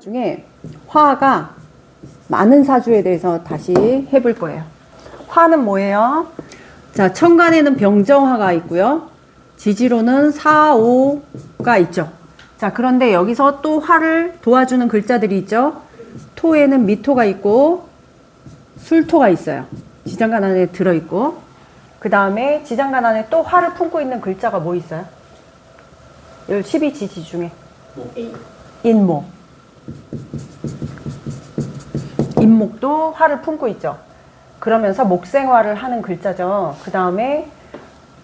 중에 화가 많은 사주에 대해서 다시 해볼 거예요. 화는 뭐예요? 자, 천간에는 병정화가 있고요. 지지로는 사오가 있죠. 자, 그런데 여기서 또 화를 도와주는 글자들이 있죠. 토에는 미토가 있고 술토가 있어요. 지장간 안에 들어있고, 그 다음에 지장간 안에 또 화를 품고 있는 글자가 뭐 있어요? 12지지 중에 인목. 인목도 화를 품고 있죠. 그러면서 목생화를 하는 글자죠. 그 다음에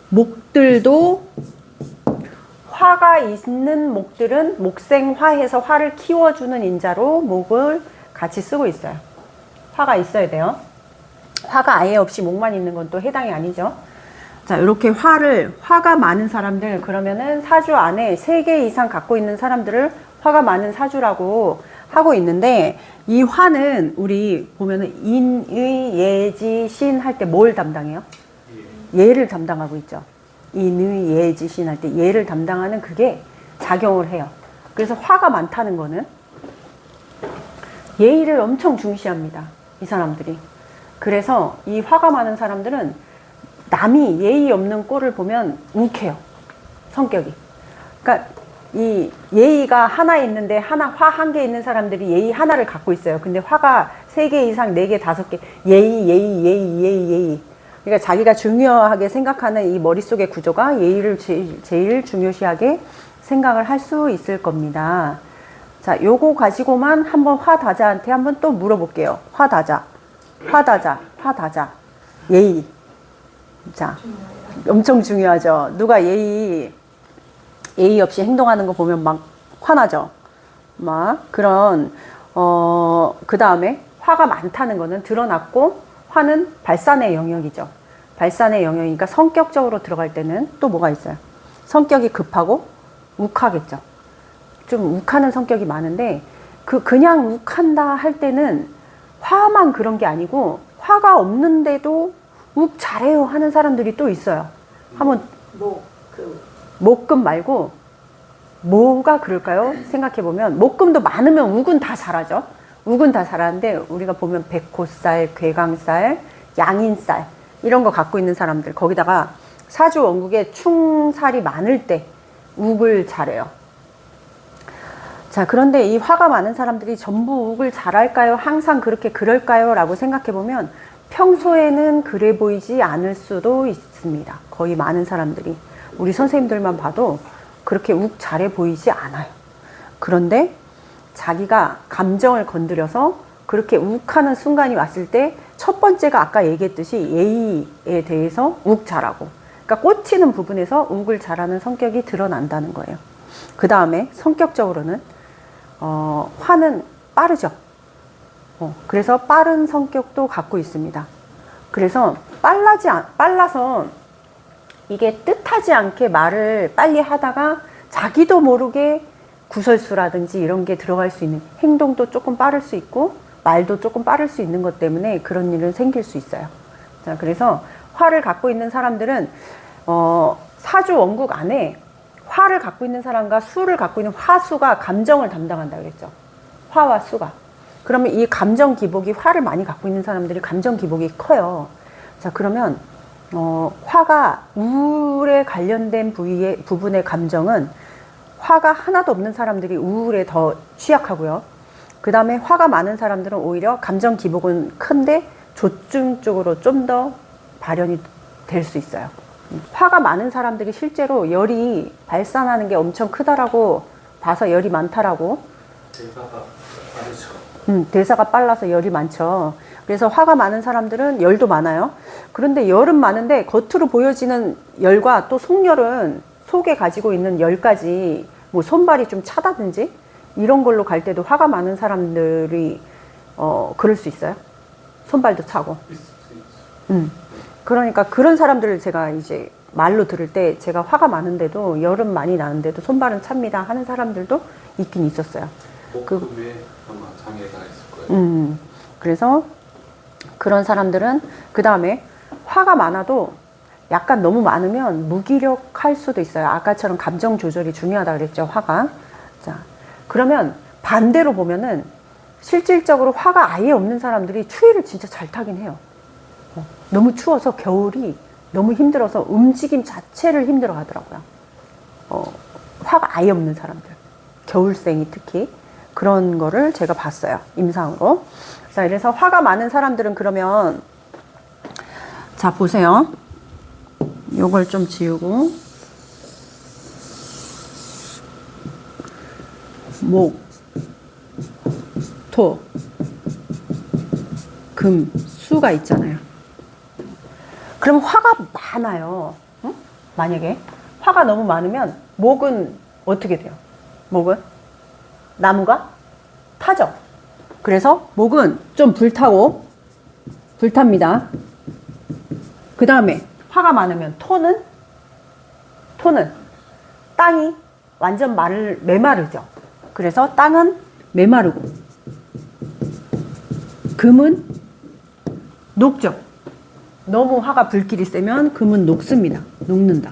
목들도 화가 있는 목들은 목생화해서 화를 키워주는 인자로 목을 같이 쓰고 있어요. 화가 있어야 돼요. 화가 아예 없이 목만 있는 건 또 해당이 아니죠. 자, 이렇게 화가 많은 사람들, 그러면은 사주 안에 3개 이상 갖고 있는 사람들을 화가 많은 사주라고 하고 있는데, 이 화는 우리 보면은 인의 예지 신 할 때 뭘 담당해요? 예를 담당하고 있죠. 인의 예지 신 할 때 예를 담당하는 그게 작용을 해요. 그래서 화가 많다는 거는 예의를 엄청 중시합니다, 이 사람들이. 그래서 이 화가 많은 사람들은 남이 예의 없는 꼴을 보면 욱해요, 성격이. 그러니까 이 예의가 하나 있는데 화 한 개 있는 사람들이 예의 하나를 갖고 있어요. 근데 화가 3개 이상 4개 5개 예의. 그러니까 자기가 중요하게 생각하는 이 머릿속의 구조가 예의를 제일 중요시하게 생각을 할 수 있을 겁니다. 자, 요거 가지고만 한번 화다자한테 한번 또 물어볼게요. 화다자. 예의. 자, 엄청 중요하죠. 누가 예의 없이 행동하는 거 보면 막 화나죠. 막 그런 그 다음에 화가 많다는 거는 드러났고, 화는 발산의 영역이죠. 발산의 영역이니까 성격적으로 들어갈 때는 또 뭐가 있어요? 성격이 급하고 욱하겠죠. 좀 욱하는 성격이 많은데, 그냥 욱한다 할 때는 화만 그런 게 아니고 화가 없는데도 욱 잘해요 하는 사람들이 또 있어요. 한번 목금 말고 뭐가 그럴까요? 생각해보면 목금도 많으면 욱은 다 잘하죠. 욱은 다 잘하는데, 우리가 보면 백호살, 괴강살, 양인살 이런 거 갖고 있는 사람들, 거기다가 사주 원국에 충살이 많을 때 욱을 잘해요. 자, 그런데 이 화가 많은 사람들이 전부 욱을 잘할까요? 항상 그럴까요? 라고 생각해보면 평소에는 그래 보이지 않을 수도 있습니다. 거의 많은 사람들이. 우리 선생님들만 봐도 그렇게 욱 잘해 보이지 않아요. 그런데 자기가 감정을 건드려서 그렇게 욱하는 순간이 왔을 때, 첫 번째가 아까 얘기했듯이 예의에 대해서 욱 잘하고, 그러니까 꽂히는 부분에서 욱을 잘하는 성격이 드러난다는 거예요. 그 다음에 성격적으로는 화는 빠르죠. 그래서 빠른 성격도 갖고 있습니다. 그래서 빨라서 이게 뜻하지 않게 말을 빨리 하다가 자기도 모르게 구설수라든지 이런 게 들어갈 수 있는, 행동도 조금 빠를 수 있고 말도 조금 빠를 수 있는 것 때문에 그런 일은 생길 수 있어요. 자, 그래서 화를 갖고 있는 사람들은 사주 원국 안에 화를 갖고 있는 사람과 수를 갖고 있는 화수가 감정을 담당한다 그랬죠. 화와 수가. 그러면 이 감정 기복이, 화를 많이 갖고 있는 사람들이 감정 기복이 커요. 자, 그러면 화가 우울에 관련된 부분의 감정은 화가 하나도 없는 사람들이 우울에 더 취약하고요. 그 다음에 화가 많은 사람들은 오히려 감정 기복은 큰데 조증 쪽으로 좀 더 발현이 될 수 있어요. 화가 많은 사람들이 실제로 열이 발산하는 게 엄청 크다라고 봐서 열이 많다라고. 대사가 빠르죠. 대사가 빨라서 열이 많죠. 그래서 화가 많은 사람들은 열도 많아요. 그런데 열은 많은데 겉으로 보여지는 열과 또 속열은, 속에 가지고 있는 열까지 뭐 손발이 좀 차다든지 이런 걸로 갈 때도 화가 많은 사람들이 그럴 수 있어요. 손발도 차고. 그러니까 그런 사람들을 제가 이제 말로 들을 때, 제가 화가 많은데도 열은 많이 나는데도 손발은 찹니다 하는 사람들도 있긴 있었어요. 목금에 아마 장애가 있을 거예요. 그래서 그런 사람들은, 그 다음에 화가 많아도 약간 너무 많으면 무기력할 수도 있어요. 아까처럼 감정 조절이 중요하다 그랬죠, 화가. 자, 그러면 반대로 보면은 실질적으로 화가 아예 없는 사람들이 추위를 진짜 잘 타긴 해요. 너무 추워서 겨울이 너무 힘들어서 움직임 자체를 힘들어 하더라고요. 화가 아예 없는 사람들. 겨울생이 특히 그런 거를 제가 봤어요. 임상으로. 자, 이래서 화가 많은 사람들은 그러면 자, 보세요. 요걸 좀 지우고 목, 토, 금, 수가 있잖아요. 그럼 화가 많아요. 응? 만약에 화가 너무 많으면 목은 어떻게 돼요? 목은 나무가 타죠. 그래서 목은 좀 불타고 불탑니다. 그 다음에 화가 많으면 토는 땅이 완전 메마르죠. 그래서 땅은 메마르고 금은 녹죠. 너무 화가 불길이 세면 금은 녹습니다. 녹는다.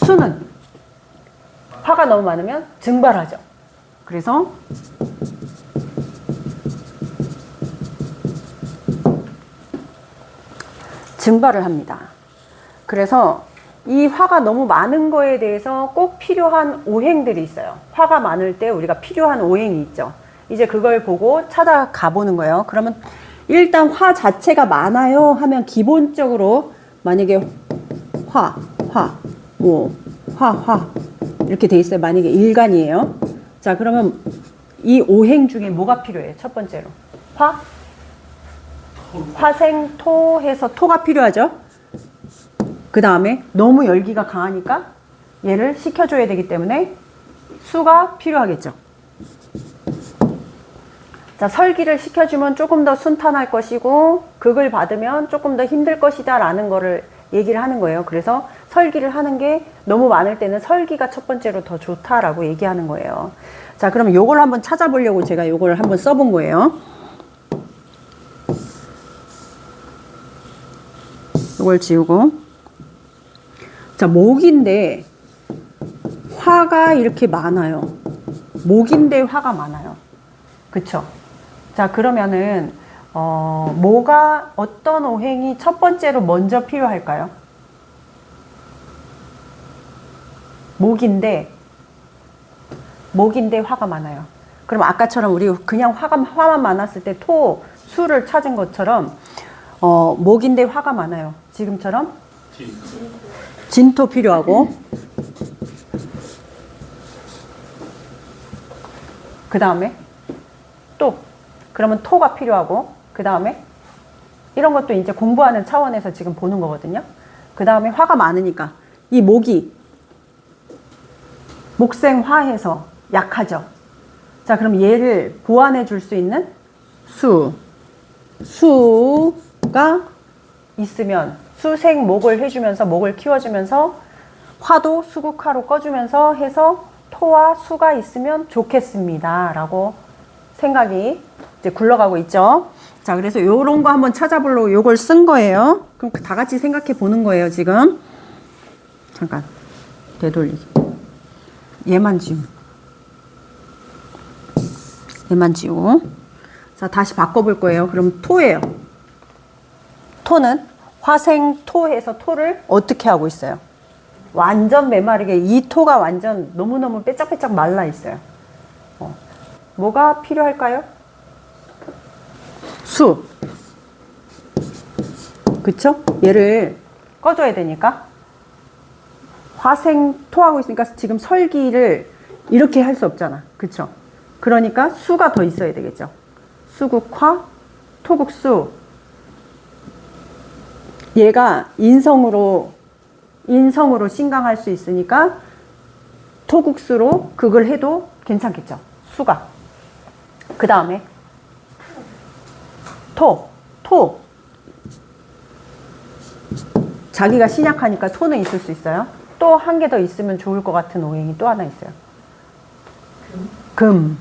수는 화가 너무 많으면 증발하죠. 그래서 증발을 합니다. 그래서 이 화가 너무 많은 거에 대해서 꼭 필요한 오행들이 있어요. 화가 많을 때 우리가 필요한 오행이 있죠. 이제 그걸 보고 찾아가 보는 거예요. 그러면 일단 화 자체가 많아요 하면 기본적으로 만약에 화 이렇게 돼 있어요. 만약에 일간이에요. 자, 그러면 이 오행 중에 뭐가 필요해요? 첫 번째로 화생토 해서 토가 필요하죠. 그 다음에 너무 열기가 강하니까 얘를 식혀줘야 되기 때문에 수가 필요하겠죠. 자, 설기를 식혀주면 조금 더 순탄할 것이고 극을 받으면 조금 더 힘들 것이다 라는 거를 얘기를 하는 거예요. 그래서 설기를 하는 게 너무 많을 때는 설기가 첫 번째로 더 좋다라고 얘기하는 거예요. 자, 그럼 요걸 한번 찾아보려고 제가 요걸 한번 써본 거예요. 요걸 지우고, 자, 목인데 화가 이렇게 많아요. 목인데 화가 많아요. 그쵸? 자, 그러면은 뭐가 어떤 오행이 첫 번째로 먼저 필요할까요? 목인데 화가 많아요. 그럼 아까처럼 우리 그냥 화만 많았을 때 토, 수를 찾은 것처럼 목인데 화가 많아요. 지금처럼 진토 필요하고, 그 다음에 또 그러면 토가 필요하고, 그 다음에 이런 것도 이제 공부하는 차원에서 지금 보는 거거든요. 그 다음에 화가 많으니까 이 목이 목생화해서 약하죠. 자, 그럼 얘를 보완해 줄 수 있는 수가 있으면 수생목을 해주면서 목을 키워주면서 화도 수국화로 꺼주면서 해서 토와 수가 있으면 좋겠습니다 라고 생각이 이제 굴러가고 있죠. 자, 그래서 요런 거 한번 찾아보려고 요걸 쓴 거예요. 그럼 다 같이 생각해 보는 거예요, 지금. 잠깐 되돌리기. 얘만 지우고. 자, 다시 바꿔볼 거예요. 그럼 토예요. 토는 화생토해서 토를 어떻게 하고 있어요? 완전 메마르게 이 토가 완전 너무너무 빼짝빼짝 말라 있어요. 뭐가 필요할까요? 수. 그쵸? 얘를 꺼줘야 되니까. 화생토하고 있으니까 지금 설기를 이렇게 할 수 없잖아. 그쵸? 그러니까 수가 더 있어야 되겠죠. 수국화, 토국수. 얘가 인성으로 신강할 수 있으니까 토국수로 극을 해도 괜찮겠죠. 수가. 그 다음에 토. 자기가 신약하니까 토는 있을 수 있어요. 또 한 개 더 있으면 좋을 것 같은 오행이 또 하나 있어요. 금.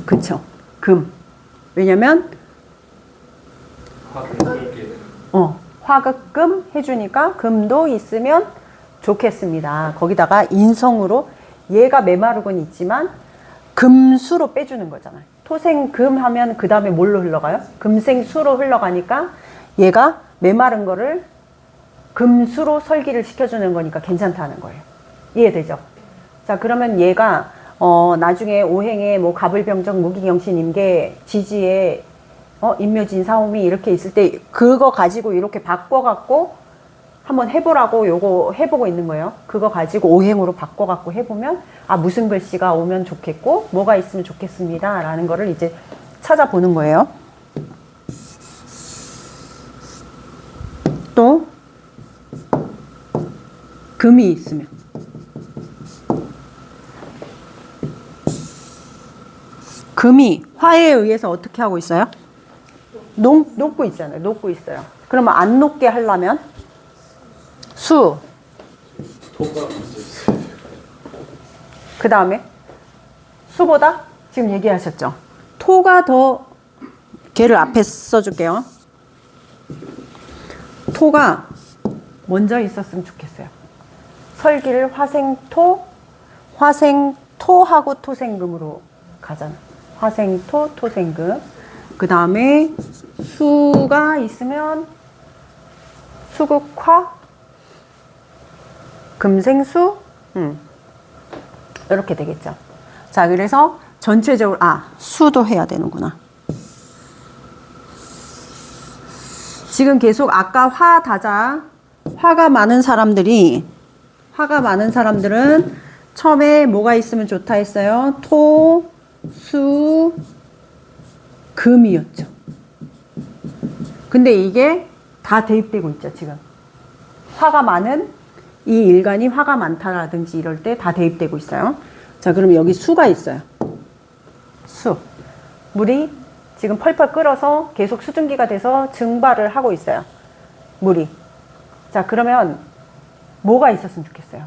그쵸. 금. 왜냐면 화극금 해주니까 금도 있으면 좋겠습니다. 거기다가 인성으로 얘가 메마르곤 있지만 금수로 빼주는 거잖아요. 토생금 하면 그 다음에 뭘로 흘러가요? 금생수로 흘러가니까 얘가 메마른 거를 금수로 설기를 시켜주는 거니까 괜찮다는 거예요. 이해되죠? 자, 그러면 얘가 나중에 오행에 뭐 갑을병정 무기경신 임계 지지에 인묘진 사오미 이렇게 있을 때 그거 가지고 이렇게 바꿔갖고 한번 해보라고 요거 해보고 있는 거예요. 그거 가지고 오행으로 바꿔갖고 해보면 무슨 글씨가 오면 좋겠고 뭐가 있으면 좋겠습니다 라는 거를 이제 찾아보는 거예요. 또 금이 있으면 금이 화에 의해서 어떻게 하고 있어요? 녹고 있잖아요. 녹고 있어요. 그러면 안 녹게 하려면 수. 토가 먼저 있어요. 그 다음에 수보다 지금 얘기하셨죠. 토가 더 걔를 앞에 써줄게요. 토가 먼저 있었으면 좋겠어요. 설기를 화생토하고 토생금으로 가잖아. 화생토, 토생금. 그 다음에 수가 있으면 수극화, 금생수, 이렇게 되겠죠. 자, 그래서 전체적으로, 수도 해야 되는구나. 지금 계속 아까 화가 많은 사람들은 처음에 뭐가 있으면 좋다 했어요? 토, 수, 금이었죠. 근데 이게 다 대입되고 있죠, 지금. 화가 많은 이 일간이 화가 많다라든지 이럴 때 다 대입되고 있어요. 자, 그럼 여기 수가 있어요. 수. 물이 지금 펄펄 끓어서 계속 수증기가 돼서 증발을 하고 있어요. 물이. 자, 그러면 뭐가 있었으면 좋겠어요?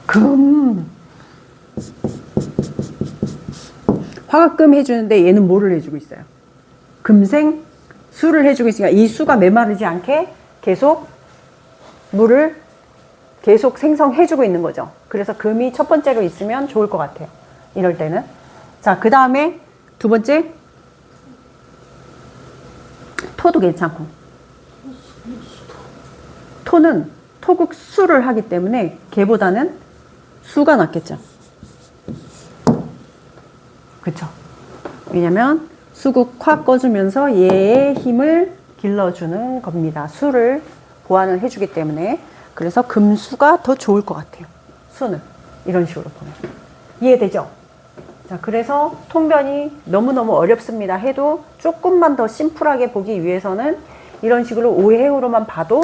금. 화가 해주는데 얘는 뭐를 해주고 있어요? 금생 수를 해주고 있으니까 이 수가 메마르지 않게 계속 물을 계속 생성해주고 있는 거죠. 그래서 금이 첫 번째로 있으면 좋을 것 같아요. 이럴 때는. 자, 그 다음에 두 번째 토도 괜찮고. 토는 토국수를 하기 때문에 걔보다는 수가 낫겠죠. 그쵸? 왜냐면 수국화 꺼주면서 얘의 힘을 길러주는 겁니다. 수를 보완을 해주기 때문에. 그래서 금수가 더 좋을 것 같아요. 수는. 이런 식으로 보면. 이해되죠? 자, 그래서 통변이 너무너무 어렵습니다 해도 조금만 더 심플하게 보기 위해서는 이런 식으로 오행으로만 봐도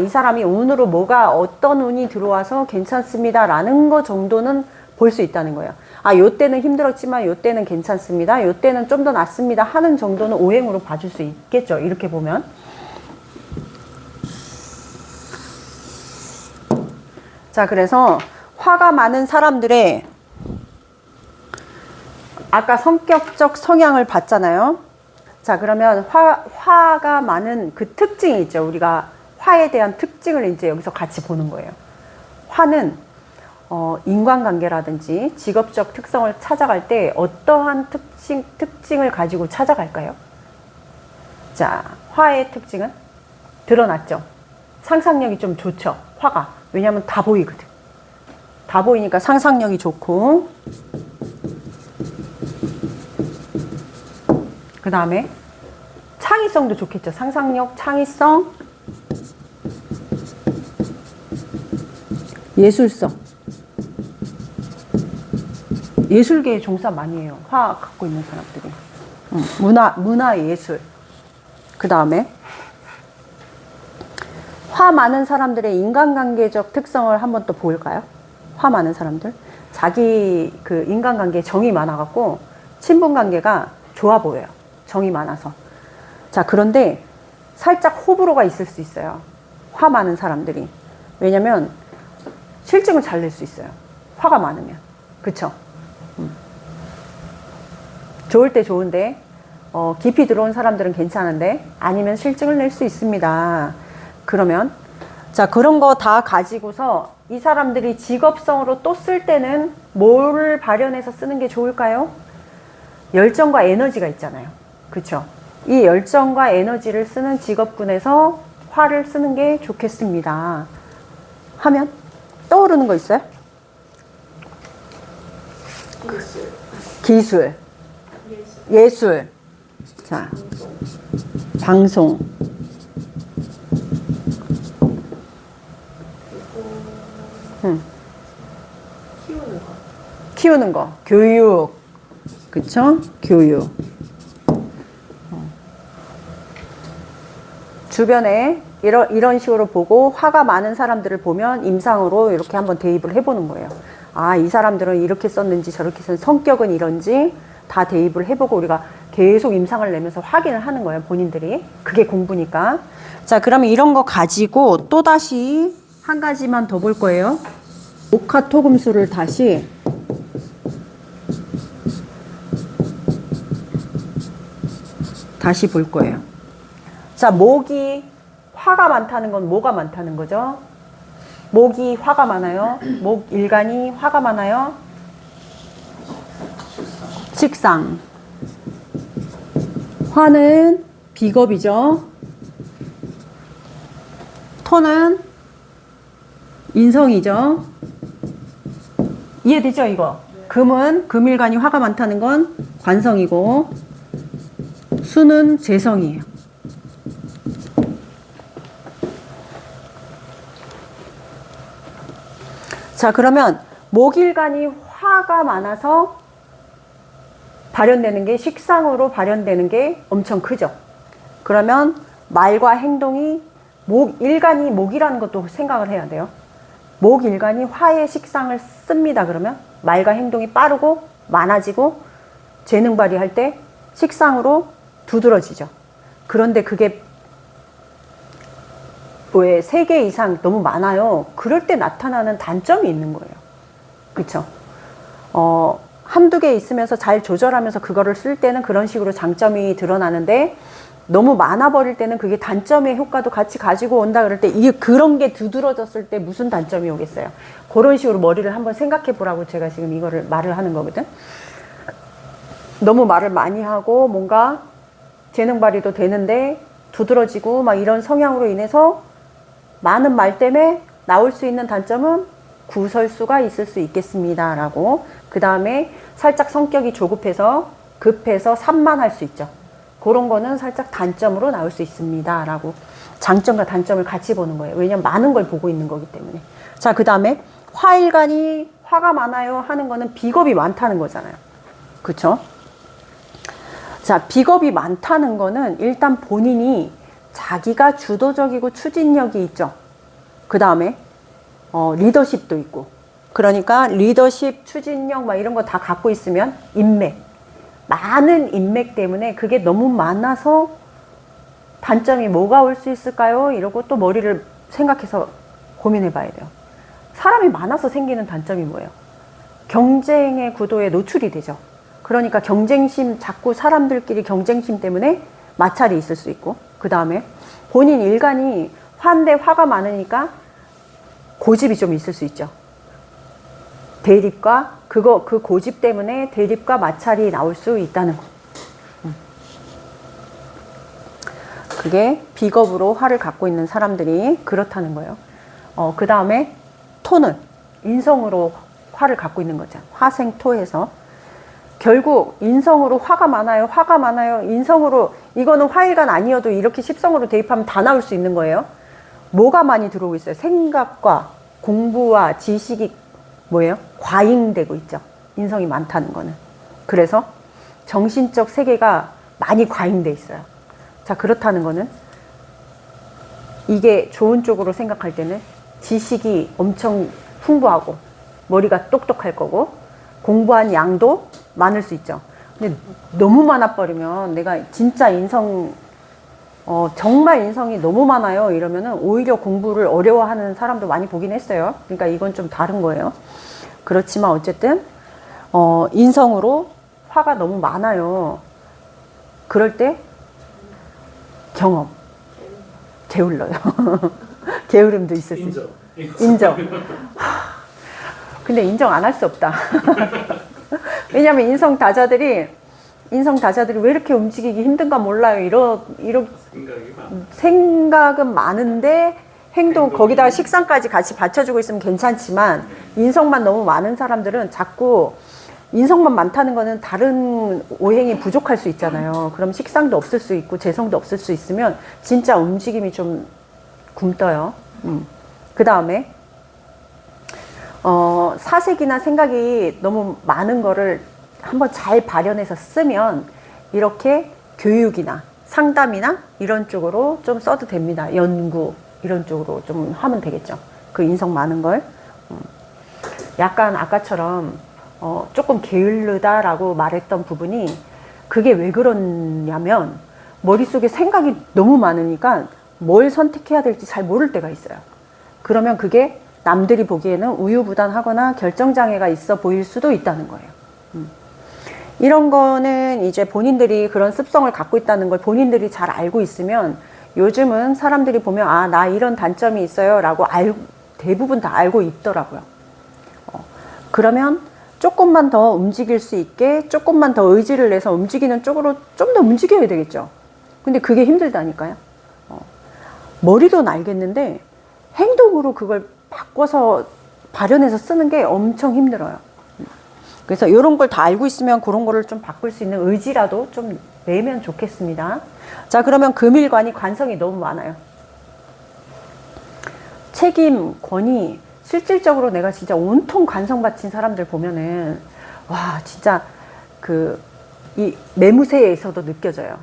이 사람이 운으로 어떤 운이 들어와서 괜찮습니다 라는 거 정도는 볼 수 있다는 거예요. 요 때는 힘들었지만 요 때는 괜찮습니다. 요 때는 좀 더 낫습니다 하는 정도는 오행으로 봐줄 수 있겠죠. 이렇게 보면. 자, 그래서 화가 많은 사람들의 아까 성격적 성향을 봤잖아요. 자, 그러면 화가 많은 그 특징이 있죠. 우리가 화에 대한 특징을 이제 여기서 같이 보는 거예요. 화는 인간관계라든지 직업적 특성을 찾아갈 때 어떠한 특징을 가지고 찾아갈까요? 자, 화의 특징은 드러났죠. 상상력이 좀 좋죠. 화가. 왜냐하면 다 보이거든. 다 보이니까 상상력이 좋고, 그 다음에 창의성도 좋겠죠. 상상력, 창의성, 예술성. 예술계에 종사 많이 해요. 화 갖고 있는 사람들이. 문화, 예술. 그 다음에 화 많은 사람들의 인간관계적 특성을 한번 또 볼까요? 화 많은 사람들. 자기 그 인간관계에 정이 많아갖고 친분관계가 좋아 보여요. 정이 많아서. 자, 그런데 살짝 호불호가 있을 수 있어요. 화 많은 사람들이. 왜냐면 실증을 잘 낼 수 있어요. 화가 많으면. 그쵸? 좋을 때 좋은데 깊이 들어온 사람들은 괜찮은데 아니면 실증을 낼 수 있습니다. 그러면 자, 그런 거 다 가지고서 이 사람들이 직업성으로 또 쓸 때는 뭐를 발현해서 쓰는 게 좋을까요? 열정과 에너지가 있잖아요. 그쵸? 이 열정과 에너지를 쓰는 직업군에서 화를 쓰는 게 좋겠습니다. 하면 떠오르는 거 있어요? 기술. 예술. 자, 방송. 키우는 거. 교육. 그쵸? 교육. 주변에 이런 식으로 보고 화가 많은 사람들을 보면 임상으로 이렇게 한번 대입을 해보는 거예요. 아, 이 사람들은 이렇게 썼는지 저렇게 썼는지 성격은 이런지 다 대입을 해보고 우리가 계속 임상을 내면서 확인을 하는 거예요. 본인들이. 그게 공부니까. 자, 그러면 이런 거 가지고 또다시 한 가지만 더 볼 거예요. 목화토금수를 다시 볼 거예요. 자, 목이 화가 많다는 건 뭐가 많다는 거죠? 목이 화가 많아요. 목 일간이 화가 많아요. 식상. 화는 비겁이죠. 토는 인성이죠. 이해되죠, 이거? 금은 금일간이 화가 많다는 건 관성이고 수는 재성이에요. 자, 그러면 목일간이 화가 많아서 발현되는 게 식상으로 발현되는 게 엄청 크죠. 그러면 말과 행동이 목일간이 목이라는 것도 생각을 해야 돼요. 목일간이 화의 식상을 씁니다. 그러면 말과 행동이 빠르고 많아지고 재능 발휘할 때 식상으로 두드러지죠. 그런데 그게 왜 3개 이상 너무 많아요. 그럴 때 나타나는 단점이 있는 거예요. 그쵸? 한두 개 있으면서 잘 조절하면서 그거를 쓸 때는 그런 식으로 장점이 드러나는데 너무 많아버릴 때는 그게 단점의 효과도 같이 가지고 온다 그럴 때 이게 그런 게 두드러졌을 때 무슨 단점이 오겠어요. 그런 식으로 머리를 한번 생각해 보라고 제가 지금 이거를 말을 하는 거거든. 너무 말을 많이 하고 뭔가 재능 발휘도 되는데 두드러지고 막 이런 성향으로 인해서 많은 말 때문에 나올 수 있는 단점은 구설수가 있을 수 있겠습니다. 라고. 그 다음에 살짝 성격이 조급해서 급해서 산만할 수 있죠. 그런 거는 살짝 단점으로 나올 수 있습니다. 라고. 장점과 단점을 같이 보는 거예요. 왜냐면 많은 걸 보고 있는 거기 때문에. 자, 그 다음에 화일간이 화가 많아요 하는 거는 비겁이 많다는 거잖아요. 그쵸? 자, 비겁이 많다는 거는 일단 본인이 자기가 주도적이고 추진력이 있죠. 그 다음에 리더십도 있고. 그러니까 리더십, 추진력 막 이런 거 다 갖고 있으면 인맥. 많은 인맥 때문에 그게 너무 많아서 단점이 뭐가 올 수 있을까요? 이러고 또 머리를 생각해서 고민해 봐야 돼요. 사람이 많아서 생기는 단점이 뭐예요? 경쟁의 구도에 노출이 되죠. 그러니까 경쟁심, 자꾸 사람들끼리 경쟁심 때문에 마찰이 있을 수 있고, 그 다음에 본인 일간이 화인데 화가 많으니까 고집이 좀 있을 수 있죠. 대립과 그 고집 때문에 대립과 마찰이 나올 수 있다는 거. 그게 비겁으로 화를 갖고 있는 사람들이 그렇다는 거예요. 그 다음에 토는 인성으로 화를 갖고 있는 거죠. 화생토해서 결국 인성으로 화가 많아요. 화가 많아요. 인성으로 이거는 화일간 아니어도 이렇게 십성으로 대입하면 다 나올 수 있는 거예요. 뭐가 많이 들어오고 있어요? 생각과 공부와 지식이 뭐예요? 과잉되고 있죠. 인성이 많다는 거는. 그래서 정신적 세계가 많이 과잉돼 있어요. 자, 그렇다는 거는 이게 좋은 쪽으로 생각할 때는 지식이 엄청 풍부하고 머리가 똑똑할 거고 공부한 양도 많을 수 있죠. 근데 너무 많아버리면 내가 진짜 정말 인성이 너무 많아요. 이러면은 오히려 공부를 어려워하는 사람도 많이 보긴 했어요. 그러니까 이건 좀 다른 거예요. 그렇지만 어쨌든, 인성으로 화가 너무 많아요. 그럴 때 경험, 게을러요. 게으름도 있을 수 있어. 인정. 근데 인정 안 할 수 없다. 왜냐면 인성 다자들이 왜 이렇게 움직이기 힘든가 몰라요. 이런 생각은 많은데 행동 거기다가 식상까지 같이 받쳐주고 있으면 괜찮지만 인성만 너무 많은 사람들은 자꾸 인성만 많다는 거는 다른 오행이 부족할 수 있잖아요. 그럼 식상도 없을 수 있고 재성도 없을 수 있으면 진짜 움직임이 좀 굼떠요. 그 다음에 사색이나 생각이 너무 많은 거를 한번 잘 발현해서 쓰면 이렇게 교육이나 상담이나 이런 쪽으로 좀 써도 됩니다. 연구 이런 쪽으로 좀 하면 되겠죠. 그 인성 많은 걸. 약간 아까처럼 조금 게을르다라고 말했던 부분이 그게 왜 그러냐면 머릿속에 생각이 너무 많으니까 뭘 선택해야 될지 잘 모를 때가 있어요. 그러면 그게 남들이 보기에는 우유부단하거나 결정장애가 있어 보일 수도 있다는 거예요. 이런 거는 이제 본인들이 그런 습성을 갖고 있다는 걸 본인들이 잘 알고 있으면 요즘은 사람들이 보면 아, 나 이런 단점이 있어요 라고 대부분 다 알고 있더라고요. 그러면 조금만 더 움직일 수 있게 조금만 더 의지를 내서 움직이는 쪽으로 좀 더 움직여야 되겠죠. 근데 그게 힘들다니까요. 머리로는 알겠는데 행동으로 그걸 바꿔서 발현해서 쓰는 게 엄청 힘들어요. 그래서 이런 걸 다 알고 있으면 그런 거를 좀 바꿀 수 있는 의지라도 좀 내면 좋겠습니다. 자, 그러면 금일관이 관성이 너무 많아요. 책임, 권위, 실질적으로 내가 진짜 온통 관성 바친 사람들 보면은 와, 진짜 이 매무새에서도 느껴져요.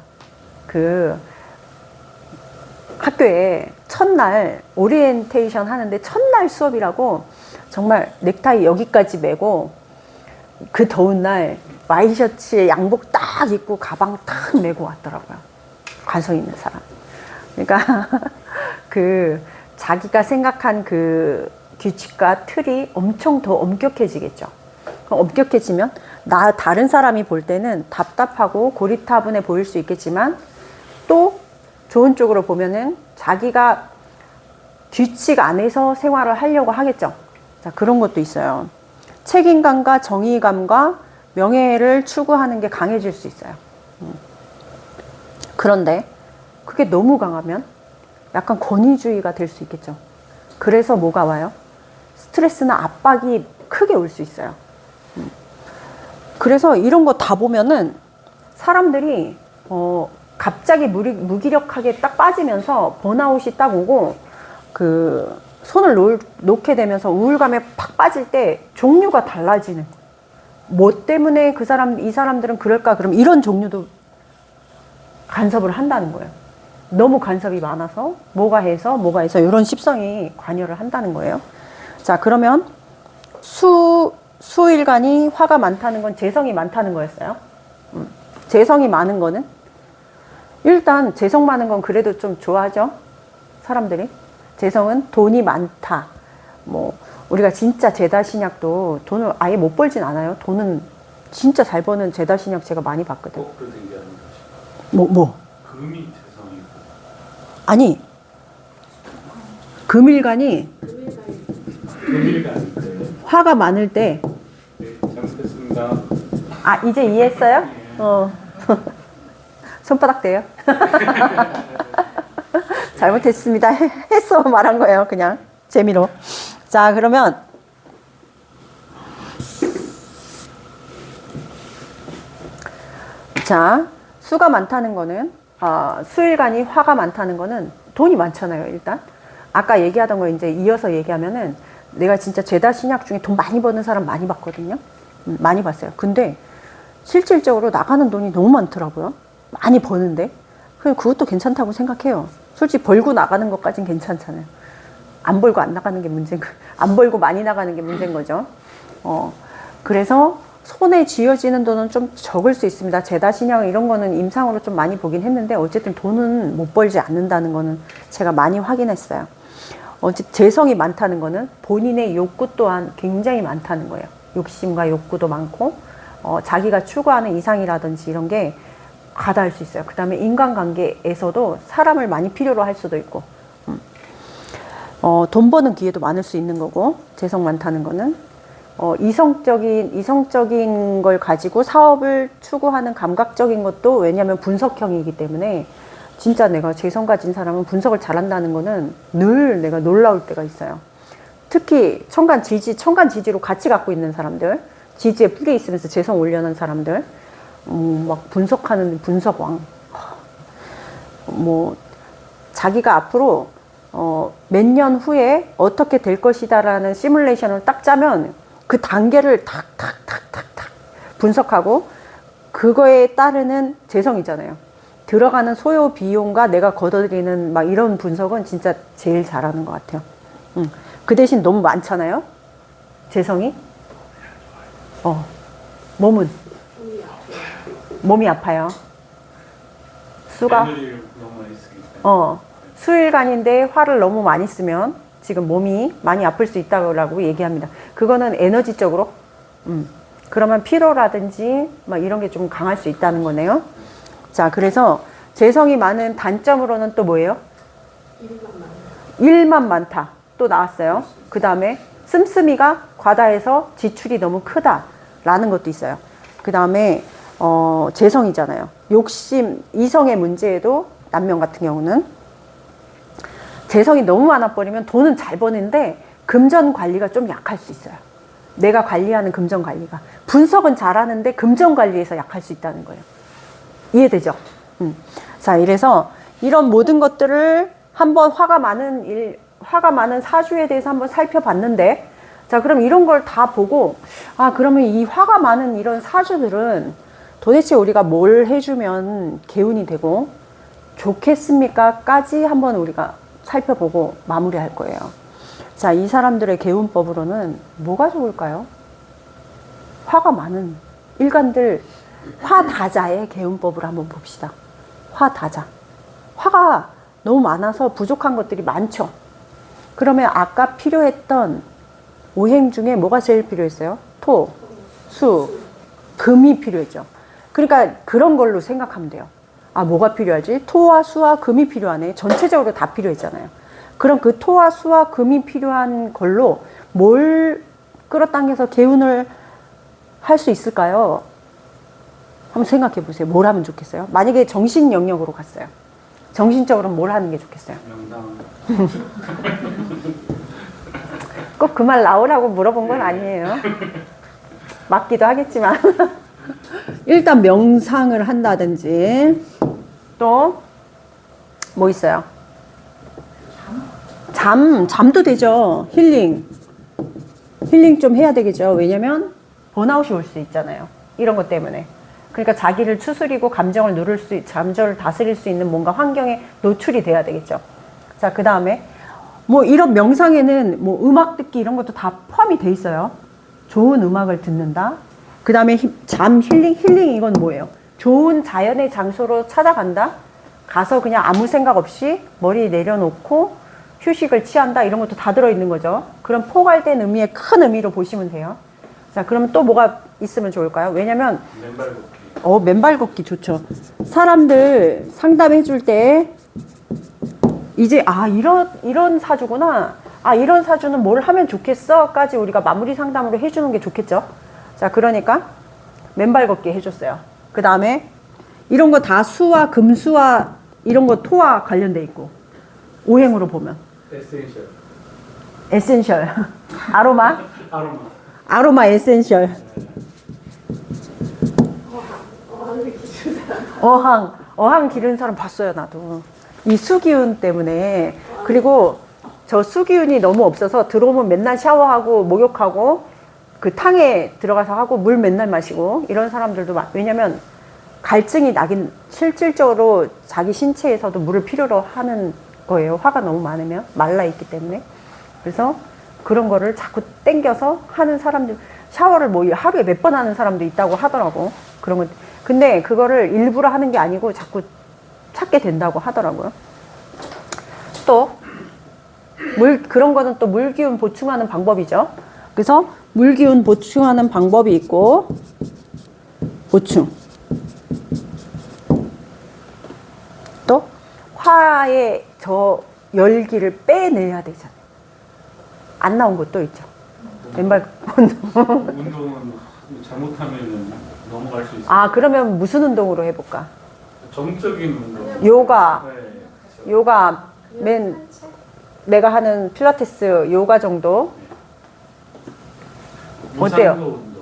학교에 첫날 오리엔테이션 하는데 첫날 수업이라고 정말 넥타이 여기까지 매고 그 더운 날 와이셔츠에 양복 딱 입고 가방 딱 메고 왔더라고요. 관성 있는 사람. 그러니까 자기가 생각한 그 규칙과 틀이 엄청 더 엄격해지겠죠. 엄격해지면 다른 사람이 볼 때는 답답하고 고리타분해 보일 수 있겠지만 또 좋은 쪽으로 보면은 자기가 규칙 안에서 생활을 하려고 하겠죠. 자, 그런 것도 있어요. 책임감과 정의감과 명예를 추구하는 게 강해질 수 있어요. 그런데 그게 너무 강하면 약간 권위주의가 될 수 있겠죠. 그래서 뭐가 와요? 스트레스나 압박이 크게 올 수 있어요. 그래서 이런 거 다 보면은 사람들이 갑자기 무기력하게 딱 빠지면서 번아웃이 딱 오고 손을 놓게 되면서 우울감에 팍 빠질 때 종류가 달라지는. 뭐 때문에 이 사람들은 그럴까? 그럼 이런 종류도 간섭을 한다는 거예요. 너무 간섭이 많아서 뭐가 해서 이런 습성이 관여를 한다는 거예요. 자, 그러면 수일간이 화가 많다는 건 재성이 많다는 거였어요. 재성이 많은 거는 일단 재성 많은 건 그래도 좀 좋아하죠. 사람들이. 재성은 돈이 많다. 우리가 진짜 제다 신약도 돈을 아예 못 벌진 않아요. 돈은 진짜 잘 버는 제다 신약 제가 많이 봤거든. 그런 얘기 아닌가? 금이 재성이고. 아니, 금일간이 화가 많을 때. 네, 잘못했습니다. 아, 이제 이해했어요? 손바닥 대요. 잘못했습니다. 했어 말한 거예요. 그냥 재미로. 자, 그러면 수가 많다는 거는 수일간이 화가 많다는 거는 돈이 많잖아요. 일단 아까 얘기하던 거 이제 이어서 얘기하면은 내가 진짜 제다 신약 중에 돈 많이 버는 사람 많이 봤거든요. 많이 봤어요. 근데 실질적으로 나가는 돈이 너무 많더라고요. 많이 버는데 그것도 괜찮다고 생각해요. 솔직히 벌고 나가는 것까진 괜찮잖아요. 안 벌고 안 나가는 게 문제인 거, 안 벌고 많이 나가는 게 문제인 거죠. 그래서 손에 쥐어지는 돈은 좀 적을 수 있습니다. 제다 신약 이런 거는 임상으로 좀 많이 보긴 했는데 어쨌든 돈은 못 벌지 않는다는 거는 제가 많이 확인했어요. 재성이 많다는 거는 본인의 욕구 또한 굉장히 많다는 거예요. 욕심과 욕구도 많고 자기가 추구하는 이상이라든지 이런 게 과다할 수 있어요. 그 다음에 인간관계에서도 사람을 많이 필요로 할 수도 있고 돈 버는 기회도 많을 수 있는 거고, 재성 많다는 거는. 이성적인 걸 가지고 사업을 추구하는 감각적인 것도 왜냐하면 분석형이기 때문에 진짜 내가 재성 가진 사람은 분석을 잘한다는 거는 늘 내가 놀라울 때가 있어요. 특히 천간지지로 같이 갖고 있는 사람들, 지지에 뿌리 있으면서 재성 올려놓은 사람들, 막 분석하는 분석왕. 뭐 자기가 앞으로 몇 년 후에 어떻게 될 것이다라는 시뮬레이션을 딱 짜면 그 단계를 탁탁탁탁탁 분석하고 그거에 따르는 재성이잖아요. 들어가는 소요 비용과 내가 걷어들이는 막 이런 분석은 진짜 제일 잘하는 것 같아요. 그 대신 너무 많잖아요. 재성이. 몸이 아파요. 수가. 에너지를 너무 많이 쓰기 때문에. 수일간인데 화를 너무 많이 쓰면 지금 몸이 많이 아플 수 있다고 얘기합니다. 그거는 에너지적으로, 그러면 피로라든지 막 이런 게 좀 강할 수 있다는 거네요. 자, 그래서 재성이 많은 단점으로는 또 뭐예요? 일만 많다. 또 나왔어요. 그 다음에 씀씀이가 과다해서 지출이 너무 크다라는 것도 있어요. 그 다음에 재성이잖아요. 욕심, 이성의 문제에도 남명 같은 경우는 재성이 너무 많아버리면 돈은 잘 버는데 금전 관리가 좀 약할 수 있어요. 내가 관리하는 금전 관리가. 분석은 잘하는데 금전 관리에서 약할 수 있다는 거예요. 이해되죠? 자, 이래서 이런 모든 것들을 한번 화가 많은 사주에 대해서 한번 살펴봤는데, 자, 그럼 이런 걸 다 보고, 그러면 이 화가 많은 이런 사주들은 도대체 우리가 뭘 해주면 개운이 되고 좋겠습니까? 까지 한번 우리가 살펴보고 마무리할 거예요. 자, 이 사람들의 개운법으로는 뭐가 좋을까요? 화가 많은 일간들 화다자의 개운법을 한번 봅시다. 화다자. 화가 너무 많아서 부족한 것들이 많죠. 그러면 아까 필요했던 오행 중에 뭐가 제일 필요했어요? 토, 수, 금이 필요했죠. 그러니까 그런 걸로 생각하면 돼요. 뭐가 필요하지? 토와 수와 금이 필요하네. 전체적으로 다 필요했잖아요. 그럼 그 토와 수와 금이 필요한 걸로 뭘 끌어당겨서 개운을 할 수 있을까요? 한번 생각해 보세요. 뭘 하면 좋겠어요? 만약에 정신 영역으로 갔어요. 정신적으로 뭘 하는 게 좋겠어요? 명상. 꼭 그 말 나오라고 물어본 건 아니에요. 맞기도 하겠지만. 일단 명상을 한다든지, 또 뭐 있어요? 잠도 되죠. 힐링 좀 해야 되겠죠. 왜냐면 번아웃이 올 수 있잖아요. 이런 것 때문에. 그러니까 자기를 추스리고 감정을 다스릴 수 있는 뭔가 환경에 노출이 돼야 되겠죠. 자, 그 다음에 뭐 이런 명상에는 뭐 음악 듣기 이런 것도 다 포함이 돼 있어요. 좋은 음악을 듣는다. 그 다음에 힐링 이건 뭐예요? 좋은 자연의 장소로 찾아간다. 가서 그냥 아무 생각 없이 머리 내려놓고 휴식을 취한다. 이런 것도 다 들어있는 거죠. 그럼 포괄된 의미의 큰 의미로 보시면 돼요. 자, 그러면 또 뭐가 있으면 좋을까요? 왜냐면 맨발 걷기. 맨발 걷기 좋죠. 사람들 상담해 줄 때 이제 이런 사주구나. 이런 사주는 뭘 하면 좋겠어? 까지 우리가 마무리 상담으로 해주는 게 좋겠죠. 자, 그러니까 맨발 걷기 해줬어요. 그 다음에 이런 거 다 수와 금수와 이런 거 토와 관련돼 있고, 오행으로 보면 에센셜 아로마 에센셜, 어항 기른 사람 봤어요. 나도 이 수기운 때문에. 그리고 저 수기운이 너무 없어서 들어오면 맨날 샤워하고 목욕하고 그 탕에 들어가서 하고 물 맨날 마시고 이런 사람들도 왜냐면 갈증이 나긴 실질적으로 자기 신체에서도 물을 필요로 하는 거예요. 화가 너무 많으면 말라 있기 때문에. 그래서 그런 거를 자꾸 땡겨서 하는 사람들, 샤워를 뭐 하루에 몇 번 하는 사람도 있다고 하더라고. 그런 거. 근데 그거를 일부러 하는 게 아니고 자꾸 찾게 된다고 하더라고요. 또 그런 거는 또 물기운 보충하는 방법이죠. 그래서 물기운 보충하는 방법이 있고, 보충. 또 화의 저 열기를 빼내야 되잖아요. 안 나온 것도 있죠. 왼발 운동. 운동은 잘못하면 넘어갈 수 있어요. 아, 그러면 무슨 운동으로 해볼까? 정적인 운동. 요가. 네. 요가, 내가 하는 필라테스 요가 정도? 어때요? 무산소 운동.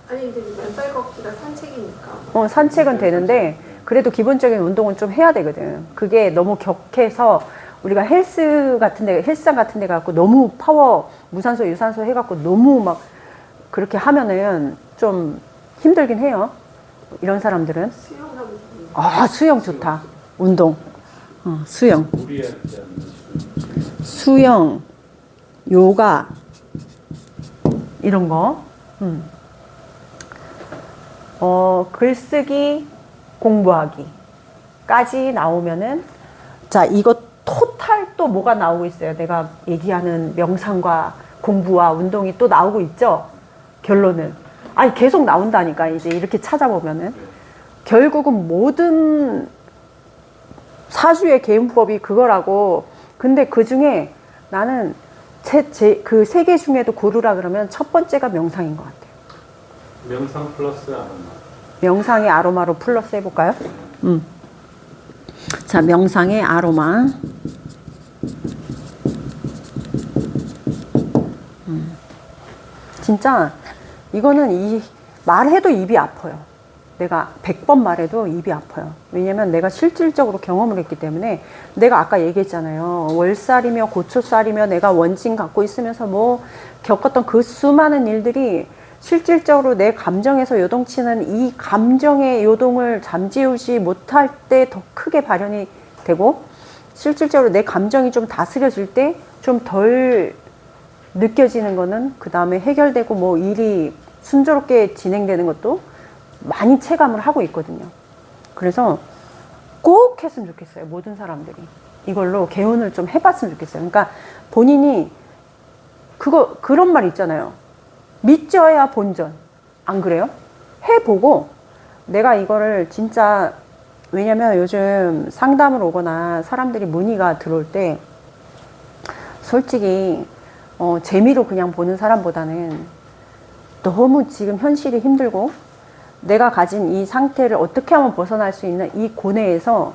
아니 근데 맨발 걷기가 산책이니까. 산책은 되는데 그래도 기본적인 운동은 좀 해야 되거든. 그게 너무 격해서 우리가 헬스장 같은 데 가고 너무 파워, 무산소, 유산소 해갖고 너무 막 그렇게 하면은 좀 힘들긴 해요. 이런 사람들은. 수영하면 되는. 아, 수영 좋다. 운동. 수영. 무리하지 않는 수영, 요가, 이런 거. 글쓰기, 공부하기까지 나오면은, 자, 이거 토탈 또 뭐가 나오고 있어요. 내가 얘기하는 명상과 공부와 운동이 또 나오고 있죠. 결론은. 아니, 계속 나온다니까, 이제 이렇게 찾아보면은. 결국은 모든 사주의 개운법이 그거라고. 근데 그 중에 나는 그 세 개 중에도 고르라 그러면 첫 번째가 명상인 것 같아요. 명상 플러스 아로마. 명상의 아로마로 플러스 해볼까요? 자, 명상의 아로마. 진짜 이거는 말해도 입이 아파요. 내가 100번 말해도 입이 아파요. 왜냐면 내가 실질적으로 경험을 했기 때문에. 내가 아까 얘기했잖아요. 월살이며 고초살이며 내가 원진 갖고 있으면서 뭐 겪었던 그 수많은 일들이 실질적으로 내 감정에서 요동치는 이 감정의 요동을 잠재우지 못할 때 더 크게 발현이 되고, 실질적으로 내 감정이 좀 다스려질 때 좀 덜 느껴지는 거는 그 다음에 해결되고 뭐 일이 순조롭게 진행되는 것도 많이 체감을 하고 있거든요. 그래서 꼭 했으면 좋겠어요. 모든 사람들이. 이걸로 개운을 좀 해봤으면 좋겠어요. 그러니까 본인이 그런 말 있잖아요. 믿져야 본전. 안 그래요? 해보고 내가 이거를 진짜, 왜냐면 요즘 상담을 오거나 사람들이 문의가 들어올 때 솔직히 재미로 그냥 보는 사람보다는 너무 지금 현실이 힘들고 내가 가진 이 상태를 어떻게 하면 벗어날 수 있는 이 고뇌에서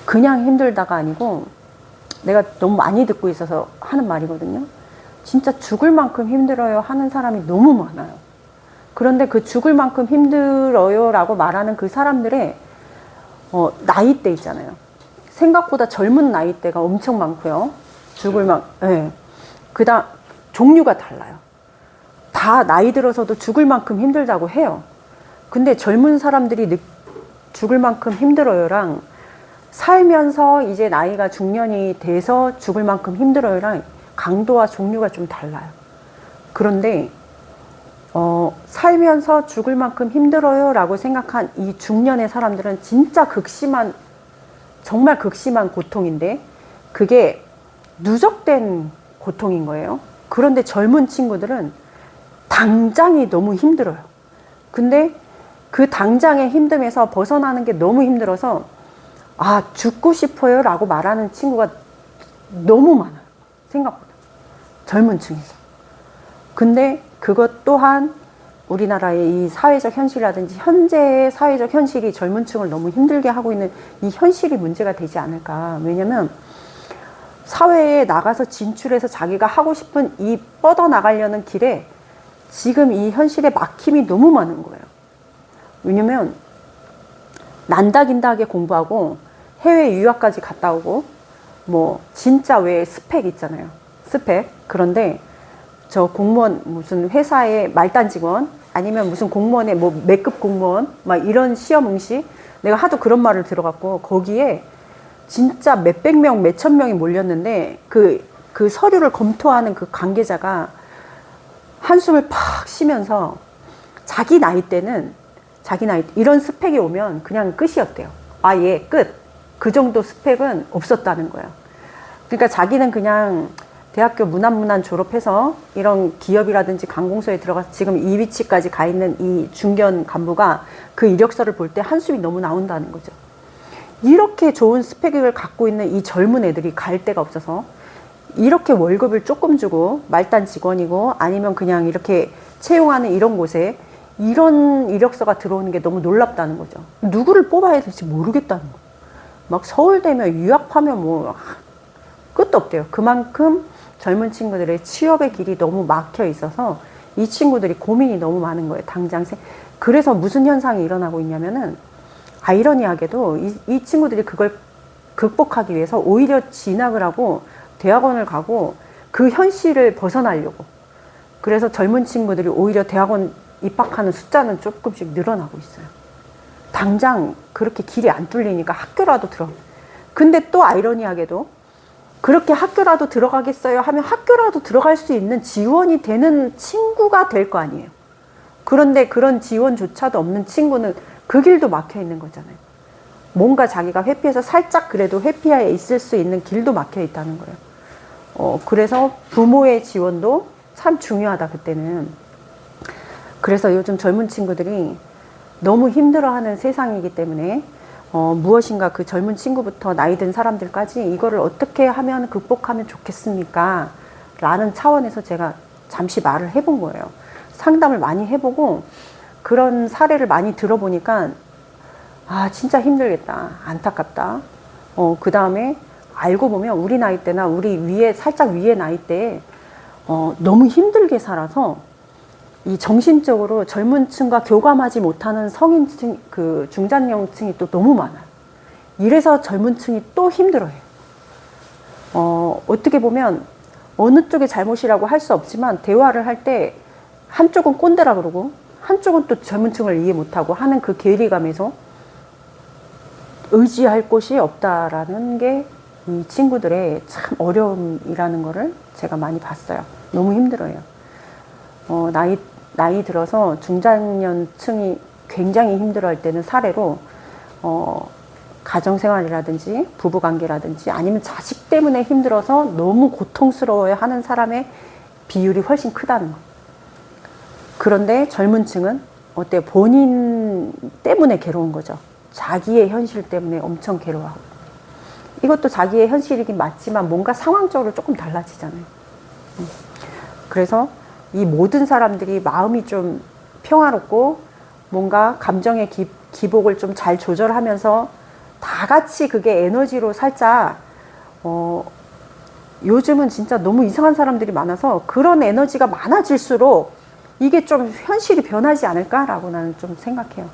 그냥 힘들다가 아니고, 내가 너무 많이 듣고 있어서 하는 말이거든요. 진짜 죽을 만큼 힘들어요 하는 사람이 너무 많아요. 그런데 그 죽을 만큼 힘들어요 라고 말하는 그 사람들의 나이대 있잖아요. 생각보다 젊은 나이대가 엄청 많고요. 네. 그다음 종류가 달라요. 다 나이 들어서도 죽을 만큼 힘들다고 해요. 근데 젊은 사람들이 죽을 만큼 힘들어요랑 살면서 이제 나이가 중년이 돼서 죽을 만큼 힘들어요랑 강도와 종류가 좀 달라요. 그런데 살면서 죽을 만큼 힘들어요 라고 생각한 이 중년의 사람들은 진짜 정말 극심한 고통인데 그게 누적된 고통인 거예요. 그런데 젊은 친구들은 당장이 너무 힘들어요. 근데 그 당장의 힘듦에서 벗어나는 게 너무 힘들어서 죽고 싶어요 라고 말하는 친구가 너무 많아요. 생각보다. 젊은 층에서. 근데 그것 또한 우리나라의 이 사회적 현실이라든지 현재의 사회적 현실이 젊은 층을 너무 힘들게 하고 있는 이 현실이 문제가 되지 않을까. 왜냐면 사회에 나가서 진출해서 자기가 하고 싶은 이 뻗어나가려는 길에 지금 이 현실의 막힘이 너무 많은 거예요. 왜냐면 난다긴다하게 공부하고 해외 유학까지 갔다 오고 뭐 진짜 왜 스펙 있잖아요. 스펙. 그런데 저 공무원 무슨 회사의 말단 직원 아니면 무슨 공무원의 뭐 매급 공무원 막 이런 시험 응시 내가 하도 그런 말을 들어갖고 거기에 진짜 몇백 명, 몇천 명이 몰렸는데 그 서류를 검토하는 그 관계자가 한숨을 팍 쉬면서 자기 나이 때는 이런 스펙이 오면 그냥 끝이었대요. 예, 끝. 그 정도 스펙은 없었다는 거예요. 그러니까 자기는 그냥 대학교 문안 졸업해서 이런 기업이라든지 관공서에 들어가서 지금 이 위치까지 가 있는 이 중견 간부가 그 이력서를 볼 때 한숨이 너무 나온다는 거죠. 이렇게 좋은 스펙을 갖고 있는 이 젊은 애들이 갈 데가 없어서 이렇게 월급을 조금 주고 말단 직원이고 아니면 그냥 이렇게 채용하는 이런 곳에 이런 이력서가 들어오는 게 너무 놀랍다는 거죠. 누구를 뽑아야 될지 모르겠다는 거. 막 서울대면 유학파면 뭐 끝도 없대요. 그만큼 젊은 친구들의 취업의 길이 너무 막혀 있어서 이 친구들이 고민이 너무 많은 거예요. 당장 그래서 무슨 현상이 일어나고 있냐면은 아이러니하게도 이 친구들이 그걸 극복하기 위해서 오히려 진학을 하고 대학원을 가고 그 현실을 벗어나려고. 그래서 젊은 친구들이 오히려 대학원 입학하는 숫자는 조금씩 늘어나고 있어요. 당장 그렇게 길이 안 뚫리니까 학교라도 근데 또 아이러니하게도 그렇게 학교라도 들어가겠어요 하면 학교라도 들어갈 수 있는 지원이 되는 친구가 될 거 아니에요. 그런데 그런 지원조차도 없는 친구는 그 길도 막혀 있는 거잖아요. 뭔가 자기가 회피해서 살짝 그래도 회피하에 있을 수 있는 길도 막혀 있다는 거예요. 그래서 부모의 지원도 참 중요하다, 그때는. 그래서 요즘 젊은 친구들이 너무 힘들어하는 세상이기 때문에 무엇인가 그 젊은 친구부터 나이 든 사람들까지 이거를 어떻게 하면 극복하면 좋겠습니까? 라는 차원에서 제가 잠시 말을 해본 거예요. 상담을 많이 해보고 그런 사례를 많이 들어보니까 아, 진짜 힘들겠다. 안타깝다. 그 다음에 알고 보면 우리 나이 때나 우리 위에, 살짝 위에 나이 때에 너무 힘들게 살아서 이 정신적으로 젊은 층과 교감하지 못하는 성인층, 그 중장년층이 또 너무 많아요. 이래서 젊은 층이 또 힘들어해요. 어떻게 보면 어느 쪽의 잘못이라고 할 수 없지만 대화를 할 때 한쪽은 꼰대라 그러고 한쪽은 또 젊은 층을 이해 못하고 하는 그 괴리감에서 의지할 곳이 없다라는 게 이 친구들의 참 어려움이라는 거를 제가 많이 봤어요. 너무 힘들어요. 나이 들어서 중장년층이 굉장히 힘들어할 때는 사례로 가정생활이라든지 부부관계라든지 아니면 자식 때문에 힘들어서 너무 고통스러워하는 사람의 비율이 훨씬 크다는 거. 그런데 젊은 층은 어때요? 본인 때문에 괴로운 거죠. 자기의 현실 때문에 엄청 괴로워하고. 이것도 자기의 현실이긴 맞지만 뭔가 상황적으로 조금 달라지잖아요. 그래서 이 모든 사람들이 마음이 좀 평화롭고 뭔가 감정의 기복을 좀 잘 조절하면서 다 같이 그게 에너지로 살짝 요즘은 진짜 너무 이상한 사람들이 많아서 그런 에너지가 많아질수록 이게 좀 현실이 변하지 않을까라고 나는 좀 생각해요.